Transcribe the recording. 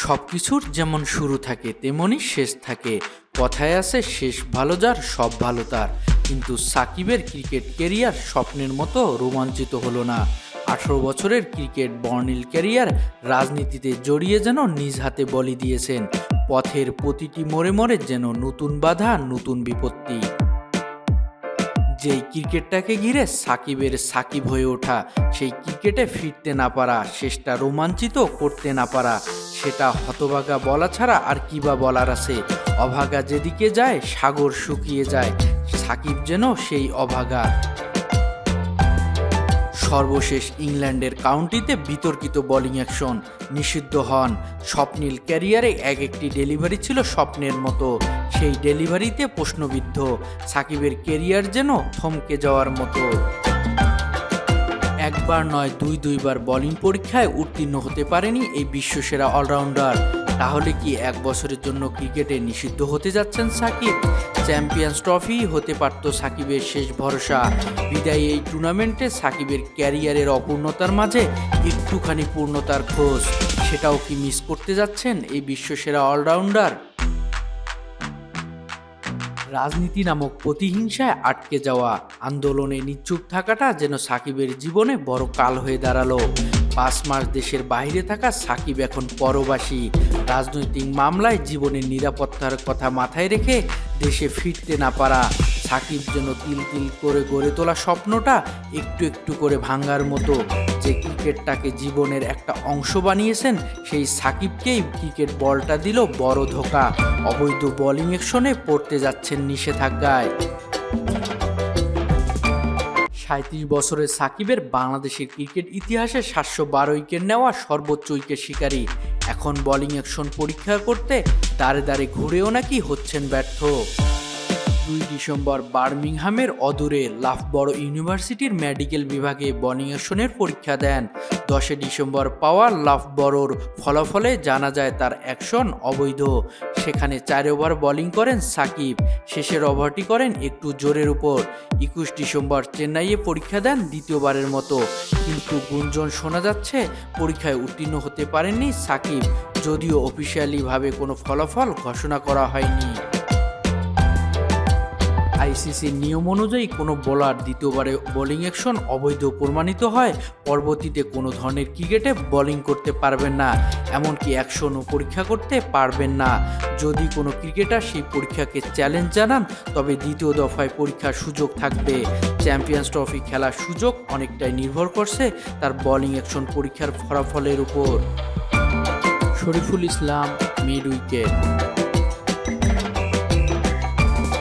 সবকিছুর যেমন শুরু থাকে তেমনই শেষ থাকে। কথায় আছে শেষ ভালো যার সব ভালো তার। কিন্তু সাকিবের ক্রিকেট ক্যারিয়ার স্বপ্নের মতো রোমাঞ্চিত হলো না। 18 বছরের ক্রিকেট বর্ণিল ক্যারিয়ার রাজনীতিতে জড়িয়ে যেন নিজ হাতে বলি দিয়েছেন। পথের প্রতিটি মোড়ে মোড়ে যেন নতুন বাধা, নতুন বিপত্তি। যেই ক্রিকেটটাকে ঘিরে সাকিবের সাকিব হয়ে ওঠা, সেই ক্রিকেটে ফিরতে না পারা, শেষটা রোমাঞ্চিত করতে না পারা, সেটা হতভাগা বলা ছাড়া আর কি বা বলার আছে। অভাগা যেদিকে যায় সাগর শুকিয়ে যায়, সাকিব যেন সেই অভাগা। সর্বশেষ ইংল্যান্ডের কাউন্টিতে বিতর্কিত বোলিং অ্যাকশন, নিষিদ্ধ হন। স্বপ্নিল ক্যারিয়ারে এক একটি ডেলিভারি ছিল স্বপ্নের মতো। সেই ডেলিভারিতে প্রশ্নবিদ্ধ সাকিবের ক্যারিয়ার যেন থমকে যাওয়ার মতো। একবার নয় দুইবার বোলিং পরীক্ষায় উত্তীর্ণ হতে পারেনি এই বিশ্বসেরা অলরাউন্ডার। তাহলে কি এক বছরের জন্য ক্রিকেটে নিষিদ্ধ হতে যাচ্ছেন সাকিব? চ্যাম্পিয়ন্স ট্রফি হতে পারত সাকিবের শেষ ভরসা। বিদায়ী এই টুর্নামেন্টে সাকিবের ক্যারিয়ারের অপূর্ণতার মাঝে একটুখানি পূর্ণতার খোঁজ, সেটাও কি মিস করতে যাচ্ছেন এই বিশ্বসেরা অলরাউন্ডার? রাজনীতি নামক প্রতিহিংসায় আটকে যাওয়া, আন্দোলনে নিশ্চুপ থাকাটা যেন সাকিবের জীবনে বড় কাল হয়ে দাঁড়ালো। 5 মাস দেশের বাইরে থাকা সাকিব এখন পরবাসী। রাজনৈতিক মামলায় জীবনের নিরাপত্তার কথা মাথায় রেখে দেশে ফিরতে না পারা, সাকিব যেন তিল তিল করে গড়ে তোলা স্বপ্নটা একটু একটু করে ভাঙার মতো। যে ক্রিকেটটাকে জীবনের একটা অংশ বানিয়েছেন, সেই সাকিবকেই ক্রিকেট বলটা দিল বড় ধোঁকা। অবৈধ বোলিং অ্যাকশনে পড়তে যাচ্ছেন নিষেধাজ্ঞায়। 37 বছরের সাকিবের বাংলাদেশের ক্রিকেট ইতিহাসে 712 উইকেট নেওয়া সর্বোচ্চ উইকেট শিকারী এখন বোলিং অ্যাকশন পরীক্ষা করতে দাঁড়ে দাঁড়ে ঘুরেও নাকি হচ্ছেন ব্যর্থ। 2 ডিসেম্বর বার্মিংহামের অদূরে লাফবরো ইউনিভার্সিটির মেডিকেল বিভাগে বোলিং অ্যাকশনের পরীক্ষা দেন। 10 ডিসেম্বর পাওয়া লাফবরোর ফলাফলে জানা যায় তার অ্যাকশন অবৈধ। সেখানে 4 ওভার বোলিং করেন সাকিব, শেষের ওভারটি করেন একটু জোরের উপর। 21 ডিসেম্বর চেন্নাইয়ে পরীক্ষা দেন দ্বিতীয়বারের মতো, কিন্তু গুঞ্জন শোনা যাচ্ছে পরীক্ষায় উত্তীর্ণ হতে পারেননি সাকিব, যদিও অফিসিয়ালিভাবে কোনো ফলাফল ঘোষণা করা হয়নি। আইসিসির নিয়ম অনুযায়ী কোনো বোলার দ্বিতীয়বারে বোলিং অ্যাকশন অবৈধ প্রমাণিত হয় পরবর্তীতে কোনো ধরনের ক্রিকেটে বোলিং করতে পারবেন না, এমনকি অ্যাকশনও পরীক্ষা করতে পারবেন না। যদি কোনো ক্রিকেটার সেই পরীক্ষাকে চ্যালেঞ্জ জানান, তবে দ্বিতীয় দফায় পরীক্ষার সুযোগ থাকবে। চ্যাম্পিয়ন্স ট্রফি খেলার সুযোগ অনেকটাই নির্ভর করছে তার বোলিং অ্যাকশন পরীক্ষার ফলাফলের উপর। Shariful Islam, mid wicket.